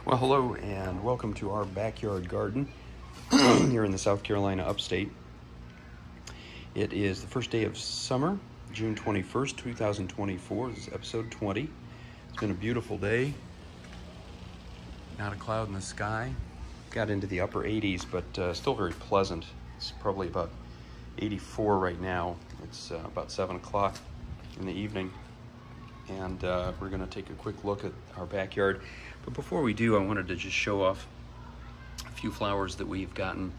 Well, hello and welcome to our backyard garden here in the South Carolina upstate. It is the first day of summer, June 21st, 2024. This is episode 20. It's been a beautiful day. Not a cloud in the sky. Got into the upper 80s, but still very pleasant. It's probably about 84 right now. It's about 7 o'clock in the evening. And we're going to take a quick look at our backyard. But before we do, I wanted to just show off a few flowers that we've gotten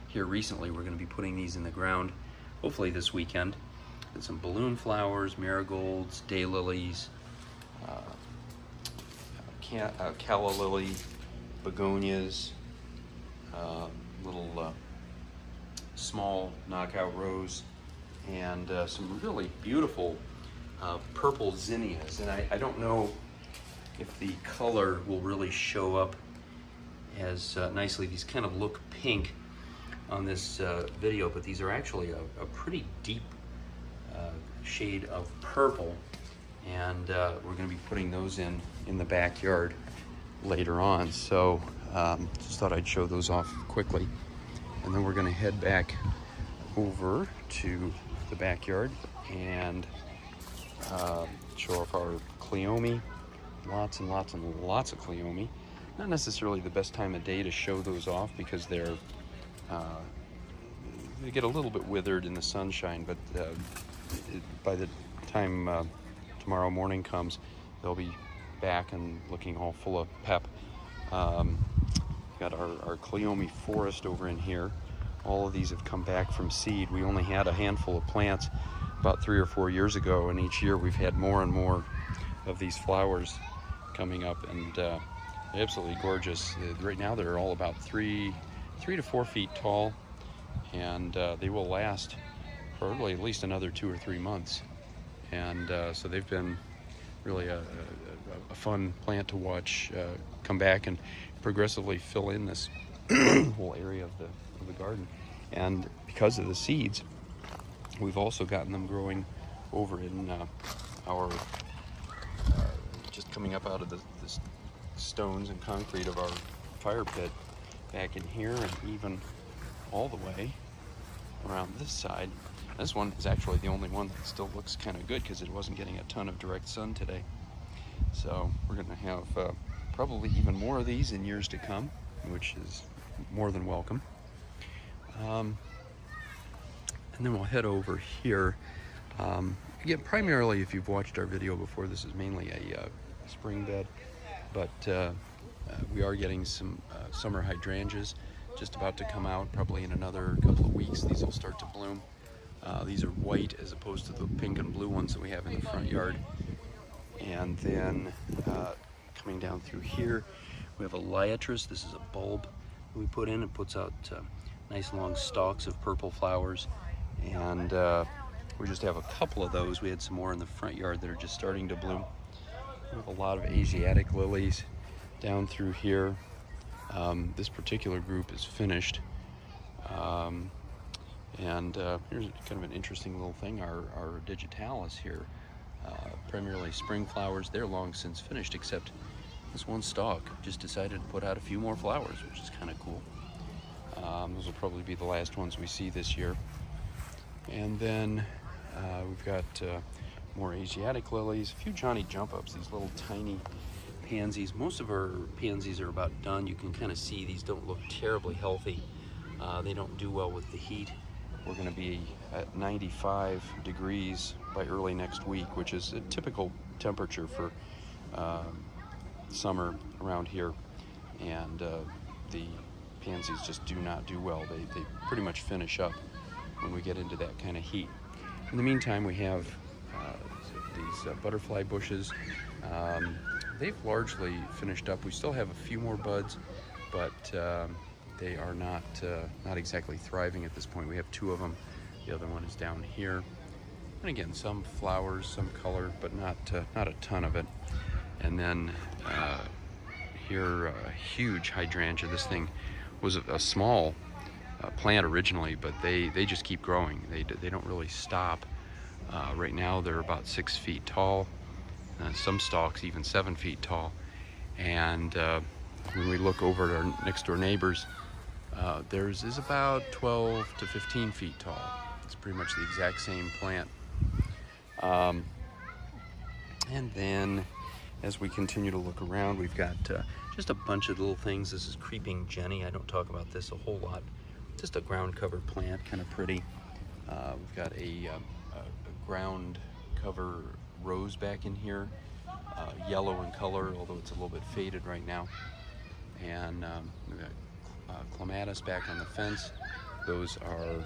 here recently. We're going to be putting these in the ground, hopefully this weekend. And some balloon flowers, marigolds, daylilies, calla lily, begonias, little small knockout rose, and some really beautiful purple zinnias. And I don't know if the color will really show up as nicely. These kind of look pink on this video, but these are actually a pretty deep shade of purple, and we're going to be putting those in the backyard later on. So just thought I'd show those off quickly, and then we're going to head back over to the backyard and show off our cleome. Lots and lots and lots of cleome. Not necessarily the best time of day to show those off because they get a little bit withered in the sunshine, but by the time tomorrow morning comes, they'll be back and looking all full of pep. Got our cleome forest over in here. All of these have come back from seed. We only had a handful of plants about 3 or 4 years ago, and each year we've had more and more of these flowers coming up, and absolutely gorgeous. Right now they're all about 3 to 4 feet tall, and they will last probably at least another 2 or 3 months. And so they've been really a fun plant to watch come back and progressively fill in this whole area of the garden. And because of the seeds, we've also gotten them growing over in our just coming up out of the stones and concrete of our fire pit back in here, and even all the way around this side. This one is actually the only one that still looks kind of good because it wasn't getting a ton of direct sun today. So we're going to have probably even more of these in years to come, which is more than welcome. And then we'll head over here. Again, primarily, if you've watched our video before, this is mainly a spring bed, but we are getting some summer hydrangeas just about to come out. Probably in another couple of weeks these will start to bloom. These are white as opposed to the pink and blue ones that we have in the front yard. And then coming down through here, we have a liatris. This is a bulb that we put in. It puts out nice long stalks of purple flowers, and we just have a couple of those. We had some more in the front yard that are just starting to bloom. We have a lot of Asiatic lilies down through here. This particular group is finished. And here's kind of an interesting little thing. Our digitalis here, primarily spring flowers, they're long since finished, except this one stalk just decided to put out a few more flowers, which is kind of cool. Those will probably be the last ones we see this year. And then we've got more Asiatic lilies, a few Johnny jump-ups, these little tiny pansies. Most of our pansies are about done. You can kind of see these don't look terribly healthy. They don't do well with the heat. We're going to be at 95 degrees by early next week, which is a typical temperature for summer around here. And the pansies just do not do well. They pretty much finish up when we get into that kind of heat. In the meantime, we have these butterfly bushes. They've largely finished up. We still have a few more buds, but they are not exactly thriving at this point. We have 2 of them. The other one is down here. And again, some flowers, some color, but not a ton of it. And then here, a huge hydrangea. This thing was a small plant originally, but they just keep growing. They don't really stop. Right now they're about 6 feet tall. Some stalks even 7 feet tall, and when we look over at our next door neighbors, theirs is about 12 to 15 feet tall. It's pretty much the exact same plant. And then as we continue to look around, we've got just a bunch of little things. This is creeping Jenny. I don't talk about this a whole lot. Just a ground cover plant, kind of pretty. We've got a ground cover rose back in here, yellow in color, although it's a little bit faded right now. And we've got clematis back on the fence. Those are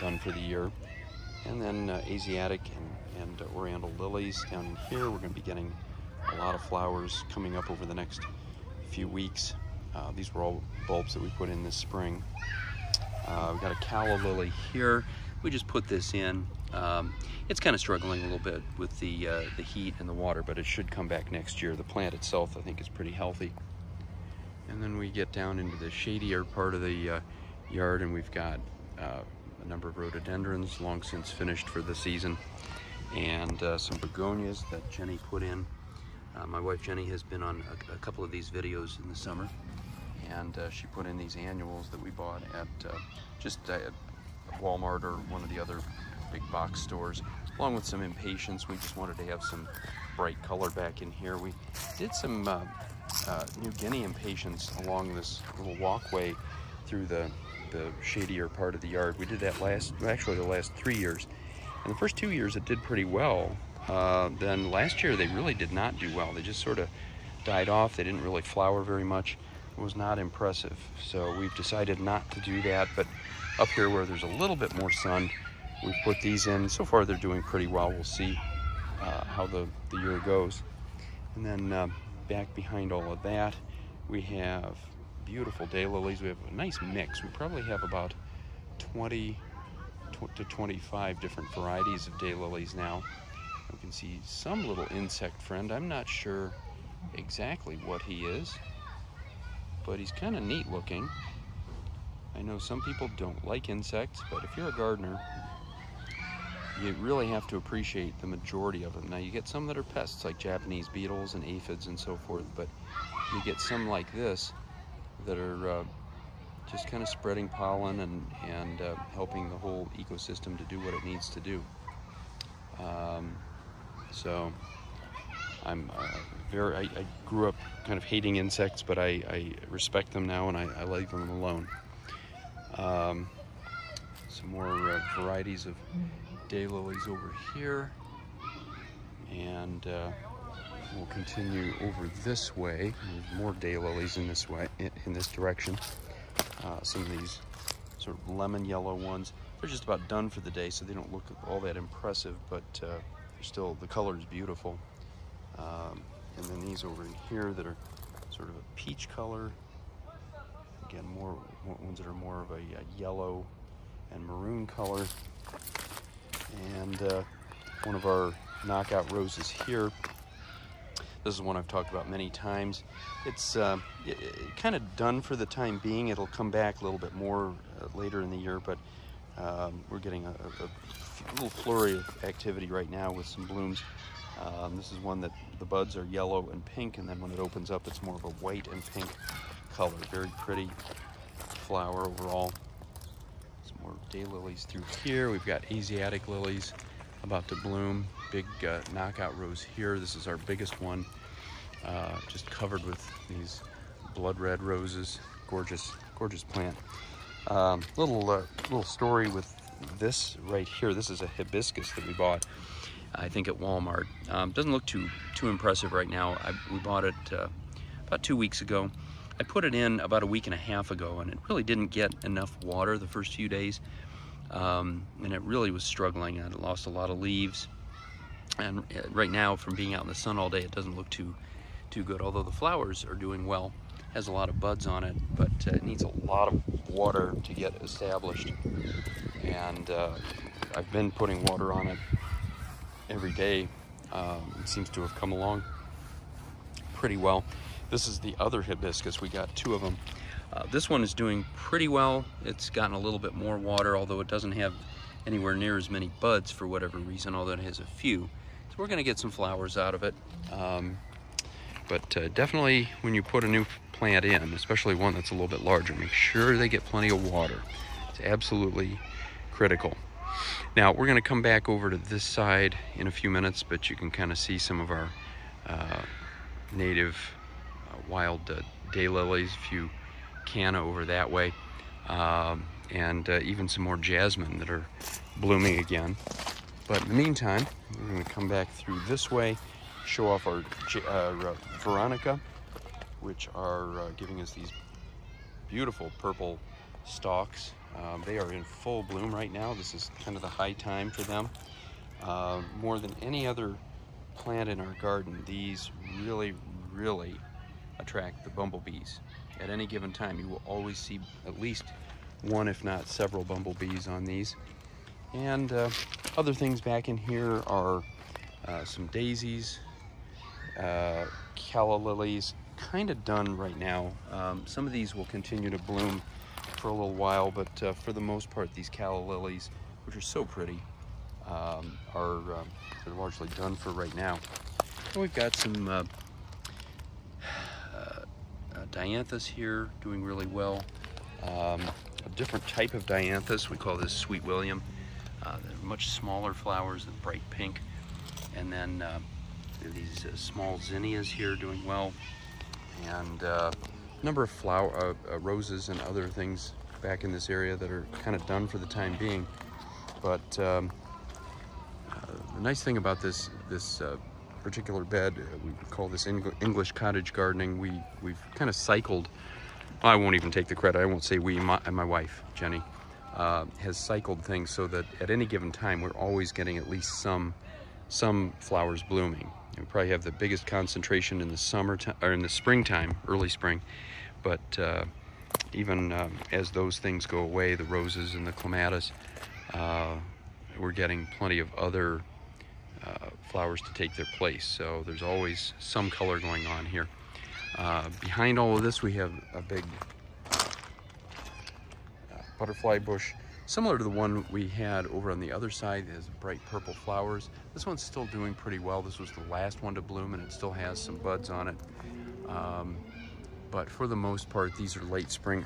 done for the year. And then Asiatic and Oriental lilies down in here. We're going to be getting a lot of flowers coming up over the next few weeks. These were all bulbs that we put in this spring. We've got a calla lily here. We just put this in. It's kind of struggling a little bit with the heat and the water, but it should come back next year. The plant itself, I think, is pretty healthy. And then we get down into the shadier part of the yard, and we've got a number of rhododendrons, long since finished for the season, and some begonias that Jenny put in. My wife Jenny has been on a couple of these videos in the summer, and she put in these annuals that we bought at just at Walmart or one of the other big box stores, along with some impatiens. We just wanted to have some bright color back in here. We did some New Guinea impatiens along this little walkway through the shadier part of the yard. We did that actually the last 3 years. And the first 2 years it did pretty well. Then last year they really did not do well. They just sort of died off. They didn't really flower very much. It was not impressive. So we've decided not to do that, but up here where there's a little bit more sun, we've put these in. So far they're doing pretty well. We'll see how the year goes. And then back behind all of that, we have beautiful daylilies. We have a nice mix. We probably have about 20 to 25 different varieties of daylilies now. You can see some little insect friend. I'm not sure exactly what he is, but he's kind of neat looking. I know some people don't like insects, but if you're a gardener, you really have to appreciate the majority of them. Now you get some that are pests, like Japanese beetles and aphids and so forth, but you get some like this that are just kind of spreading pollen and helping the whole ecosystem to do what it needs to do. So I'm I grew up kind of hating insects, but I respect them now, and I leave them alone. Some more varieties of daylilies over here, and we'll continue over this way. There's more daylilies in this way, in this direction. Some of these sort of lemon yellow ones, they're just about done for the day, so they don't look all that impressive, but they're still, the color is beautiful. And then these over in here that are sort of a peach color. Again, more ones that are more of a yellow and maroon color. And one of our knockout roses here. This is one I've talked about many times. It's kind of done for the time being. It'll come back a little bit more later in the year, but we're getting a little flurry of activity right now with some blooms. This is one that the buds are yellow and pink, and then when it opens up, it's more of a white and pink color. Very pretty flower overall. Some more daylilies through here. We've got Asiatic lilies about to bloom. Big knockout rose here. This is our biggest one, just covered with these blood red roses. Gorgeous, gorgeous plant. Little story with this right here. This is a hibiscus that we bought, I think, at Walmart. Doesn't look too impressive right now. We bought it about 2 weeks ago. I put it in about a week and a half ago, and it really didn't get enough water the first few days, and it really was struggling. It lost a lot of leaves, and right now, from being out in the sun all day, it doesn't look too good, although the flowers are doing well. Has a lot of buds on it, but it needs a lot of water to get established, and I've been putting water on it every day. It seems to have come along pretty well. This is the other hibiscus. We got 2 of them. This one is doing pretty well. It's gotten a little bit more water, although it doesn't have anywhere near as many buds for whatever reason, although it has a few. So we're gonna get some flowers out of it. But definitely when you put a new plant in, especially one that's a little bit larger, make sure they get plenty of water. It's absolutely critical. Now we're going to come back over to this side in a few minutes, but you can kind of see some of our native wild daylilies if you can over that way, and even some more jasmine that are blooming again. But in the meantime, we're going to come back through this way, show off our Veronica, which are giving us these beautiful purple stalks. They are in full bloom right now. This is kind of the high time for them. More than any other plant in our garden, these really attract the bumblebees. At any given time, you will always see at least one, if not several, bumblebees on these. And other things back in here are some daisies, calla lilies, kind of done right now. Some of these will continue to bloom for a little while, but for the most part, these calla lilies, which are so pretty, they're largely done for right now. And we've got some dianthus here doing really well. A different type of dianthus, we call this Sweet William. They're much smaller flowers, than bright pink. And then there are these small zinnias here doing well. And a number of roses and other things back in this area that are kind of done for the time being. But the nice thing about this particular bed, we call this English cottage gardening. We've kind of cycled. I won't even take the credit. I won't say we. My wife, Jenny, has cycled things so that at any given time we're always getting at least some flowers blooming. We probably have the biggest concentration in the summertime or in the springtime, early spring. But even as those things go away, the roses and the clematis, we're getting plenty of other flowers to take their place. So there's always some color going on here. Behind all of this, we have a big butterfly bush, similar to the one we had over on the other side. It has bright purple flowers. This one's still doing pretty well. This was the last one to bloom, and it still has some buds on it. But for the most part, these are late spring,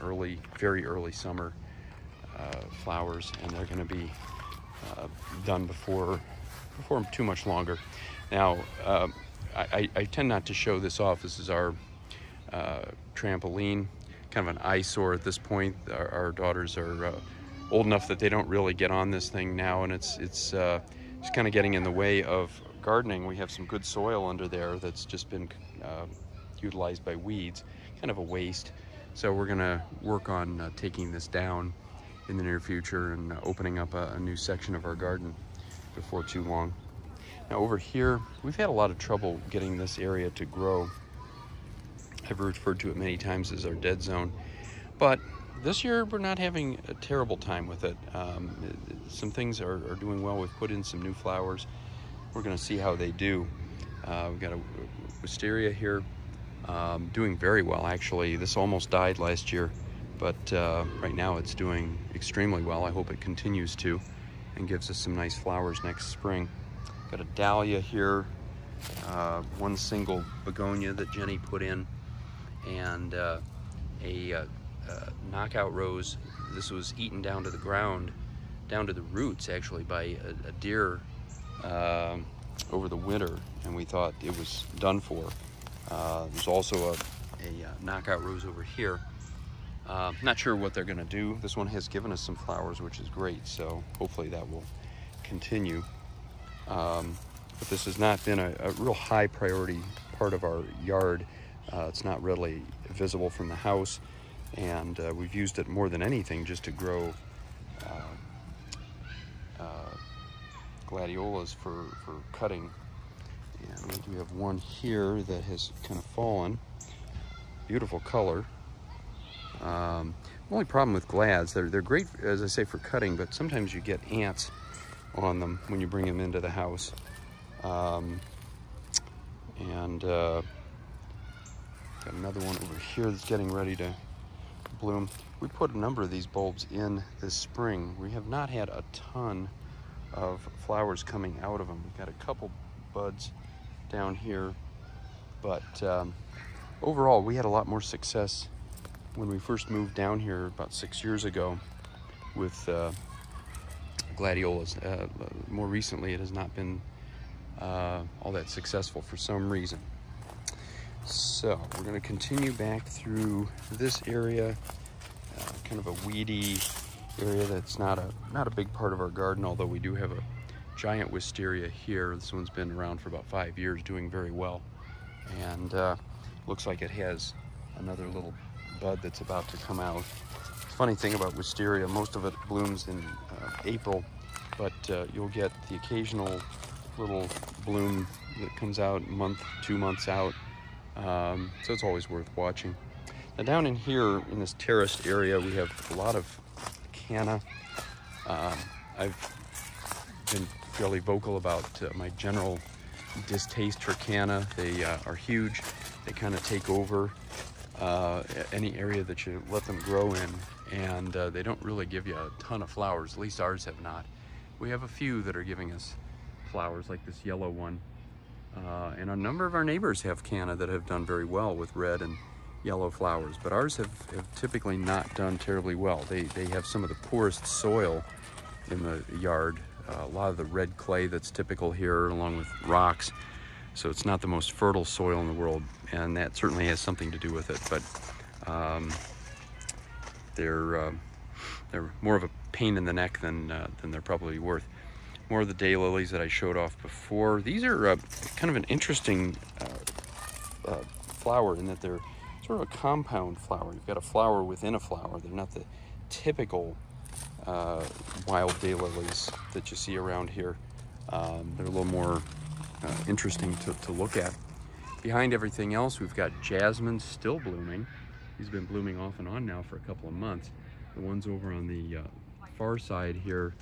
very early summer flowers, and they're going to be done before too much longer. Now, I tend not to show this off. This is our trampoline, kind of an eyesore at this point. Our daughters are old enough that they don't really get on this thing now, and it's just kind of getting in the way of gardening. We have some good soil under there that's just been utilized by weeds, kind of a waste. So we're gonna work on taking this down in the near future and opening up a new section of our garden before too long. Now over here, we've had a lot of trouble getting this area to grow. I've referred to it many times as our dead zone, but this year we're not having a terrible time with it. Some things are doing well. We've put in some new flowers. We're going to see how they do. We've got a wisteria here doing very well, actually. This almost died last year, but right now it's doing extremely well. I hope it continues to and gives us some nice flowers next spring. Got a dahlia here, one single begonia that Jenny put in, and a knockout rose. This was eaten down to the ground, down to the roots actually, by a deer over the winter, and we thought it was done for. There's also a knockout rose over here. Not sure what they're going to do. This one has given us some flowers, which is great, so hopefully that will continue. But this has not been a real high priority part of our yard. It's not readily visible from the house, and we've used it more than anything just to grow gladiolas for cutting. And we have one here that has kind of fallen. Beautiful color. The only problem with glads, they're great, as I say, for cutting, but sometimes you get ants on them when you bring them into the house. Got another one over here that's getting ready to bloom. We put a number of these bulbs in this spring. We have not had a ton of flowers coming out of them. We've got a couple buds down here, But overall, we had a lot more success when we first moved down here about 6 years ago with gladiolas. More recently, it has not been all that successful for some reason. So we're going to continue back through this area, kind of a weedy area that's not a big part of our garden, although we do have a giant wisteria here. This one's been around for about 5 years, doing very well, and looks like it has another little bud that's about to come out. Funny thing about wisteria, most of it blooms in April, but you'll get the occasional little bloom that comes out a month, 2 months out. So it's always worth watching. Now down in here in this terraced area, we have a lot of canna. I've been fairly vocal about my general distaste for canna. They are huge. They kind of take over any area that you let them grow in, and they don't really give you a ton of flowers. At least ours have not. We have a few that are giving us flowers, like this yellow one. And a number of our neighbors have canna that have done very well with red and yellow flowers, but ours have typically not done terribly well. They have some of the poorest soil in the yard, a lot of the red clay that's typical here, along with rocks, so it's not the most fertile soil in the world, and that certainly has something to do with it. But they're more of a pain in the neck than they're probably worth. More of the daylilies that I showed off before. These are kind of an interesting flower in that they're sort of a compound flower. You've got a flower within a flower. They're not the typical wild daylilies that you see around here. They're a little more interesting to look at. Behind everything else, we've got jasmine still blooming. These have been blooming off and on now for a couple of months. The ones over on the far side here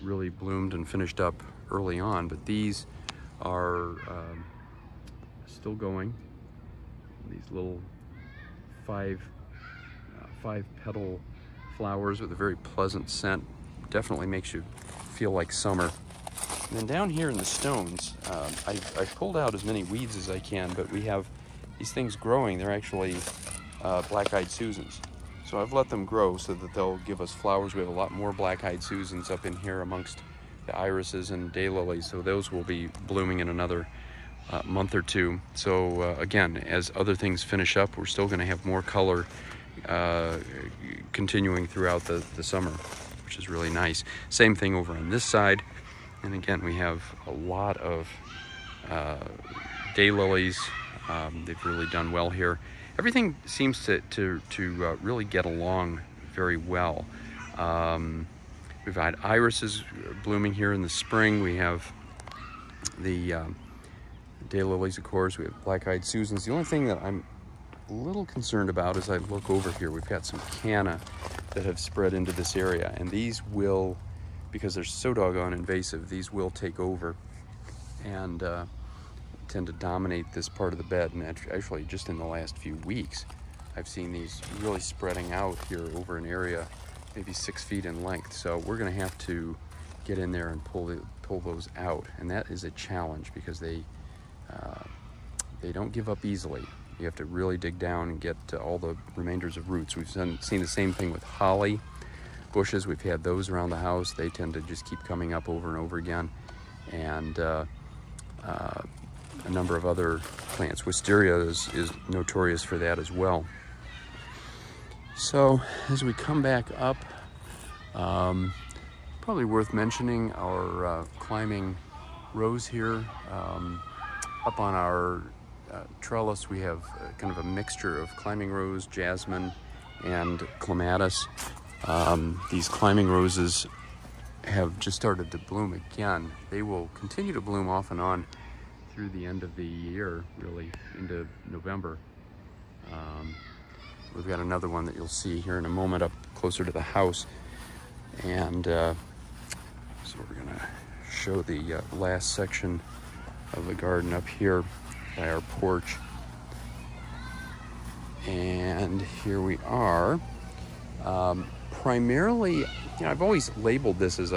really bloomed and finished up early on, but these are still going. These little five petal flowers with a very pleasant scent. Definitely makes you feel like summer. And then down here in the stones, I've pulled out as many weeds as I can, but we have these things growing. They're actually black-eyed Susans. So I've let them grow so that they'll give us flowers. We have a lot more black-eyed Susans up in here amongst the irises and daylilies, so those will be blooming in another month or two. So again, as other things finish up, we're still going to have more color continuing throughout the summer, which is really nice. Same thing over on this side, and again we have a lot of daylilies. They've really done well here. Everything seems to really get along very well. We've had irises blooming here in the spring. We have the daylilies, of course. We have black-eyed Susans. The only thing that I'm a little concerned about as I look over here, we've got some canna that have spread into this area, and these will, because they're so doggone invasive, these will take over and tend to dominate this part of the bed. And actually just in the last few weeks I've seen these really spreading out here over an area maybe 6 feet in length. So we're going to have to get in there and pull those out, and that is a challenge because they don't give up easily. You have to really dig down and get all the remainders of roots. We've seen the same thing with holly bushes. We've had those around the house. They tend to just keep coming up over and over again, and a number of other plants. Wisteria is notorious for that as well. So as we come back up, probably worth mentioning our climbing rose here. Up on our trellis we have kind of a mixture of climbing rose, jasmine, and clematis. These climbing roses have just started to bloom again. They will continue to bloom off and on through the end of the year, really into November. We've got another one that you'll see here in a moment up closer to the house, and so we're gonna show the last section of the garden up here by our porch. And here we are. Primarily, I've always labeled this as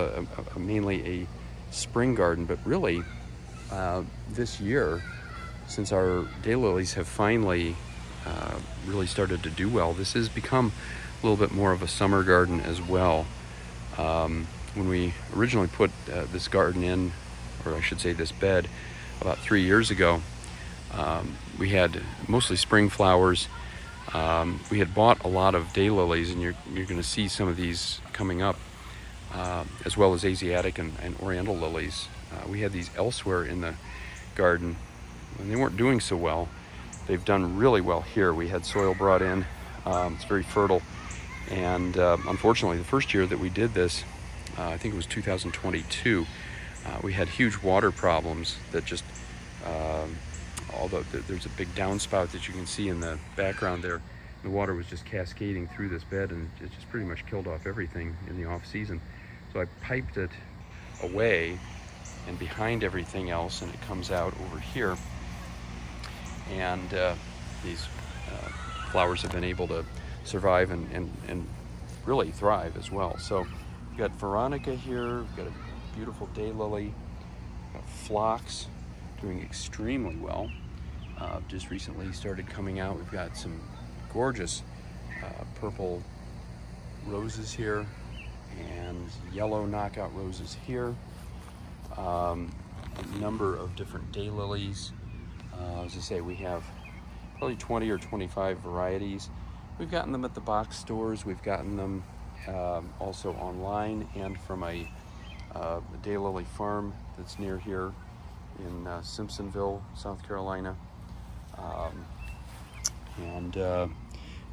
mainly a spring garden, but really this year since our daylilies have finally really started to do well, this has become a little bit more of a summer garden as well. When we originally put this garden in, or I should say this bed, about 3 years ago, we had mostly spring flowers. We had bought a lot of daylilies, and you're going to see some of these coming up, as well as Asiatic and Oriental lilies. We had these elsewhere in the garden, and they weren't doing so well. They've done really well here. We had soil brought in. It's very fertile. And unfortunately, the first year that we did this, I think it was 2022, we had huge water problems that just, although there's a big downspout that you can see in the background there, the water was just cascading through this bed, and it just pretty much killed off everything in the off season. So I piped it away and behind everything else, and it comes out over here. And these flowers have been able to survive and really thrive as well. So we've got Veronica here, we've got a beautiful daylily, got phlox doing extremely well. Just recently started coming out. We've got some gorgeous purple roses here and yellow knockout roses here. A number of different daylilies. As I say, we have probably 20 or 25 varieties. We've gotten them at the box stores. We've gotten them also online and from a daylily farm that's near here in Simpsonville, South Carolina.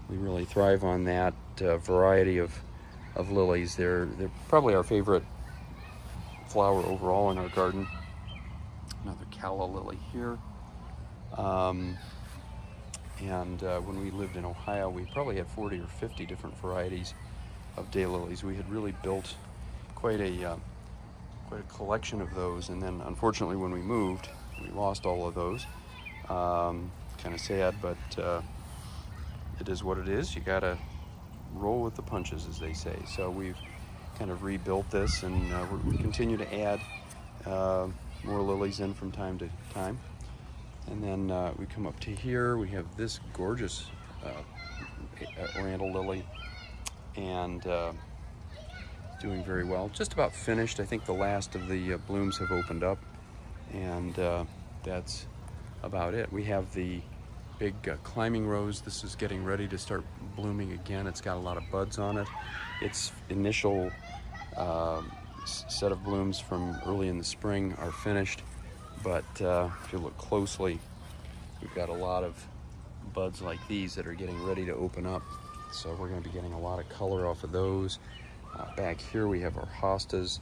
We really thrive on that variety of lilies. They're probably our favorite flower overall in our garden. Another calla lily here. When we lived in Ohio, we probably had 40 or 50 different varieties of daylilies. We had really built quite a collection of those, and then unfortunately when we moved, we lost all of those. Kind of sad, but it is what it is. You gotta roll with the punches, as they say. So we've kind of rebuilt this, and we continue to add more lilies in from time to time. And then we come up to here, we have this gorgeous Oriental lily, and doing very well. Just about finished. I think the last of the blooms have opened up, and that's about it. We have the big climbing rose. This is getting ready to start blooming again. It's got a lot of buds on it. Its initial set of blooms from early in the spring are finished, but if you look closely, we've got a lot of buds like these that are getting ready to open up. So we're going to be getting a lot of color off of those. Back here we have our hostas,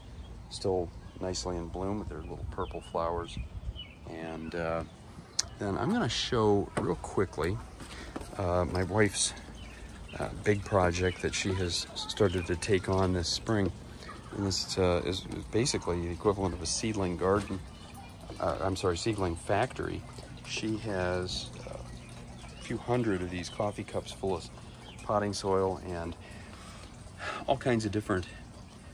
still nicely in bloom with their little purple flowers. And then I'm going to show real quickly my wife's big project that she has started to take on this spring. And this is basically the equivalent of a seedling garden. Seedling factory. She has a few hundred of these coffee cups full of potting soil and all kinds of different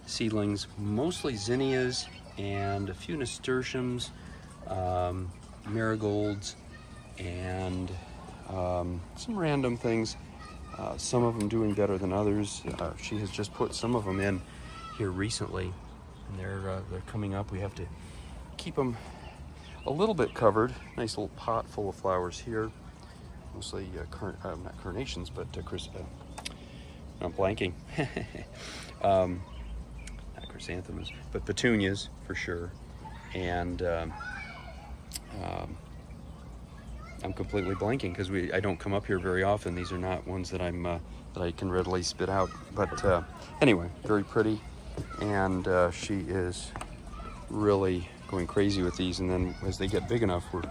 seedlings, mostly zinnias and a few nasturtiums, marigolds, and some random things. Some of them doing better than others. She has just put some of them in here recently, and they're coming up. We have to keep them a little bit covered. Nice little pot full of flowers here, mostly not carnations, but I'm blanking. Not chrysanthemums, but petunias for sure. And I'm completely blanking because I don't come up here very often. These are not ones that that I can readily spit out. But anyway, very pretty, and she is really going crazy with these. And then as they get big enough, we're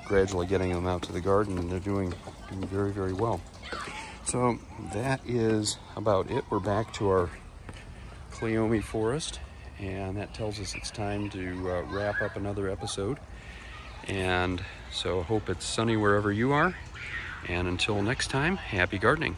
gradually getting them out to the garden, and they're doing very, very well. So that is about it. We're back to our Cleome forest, and that tells us it's time to wrap up another episode. And so I hope it's sunny wherever you are. And until next time, happy gardening.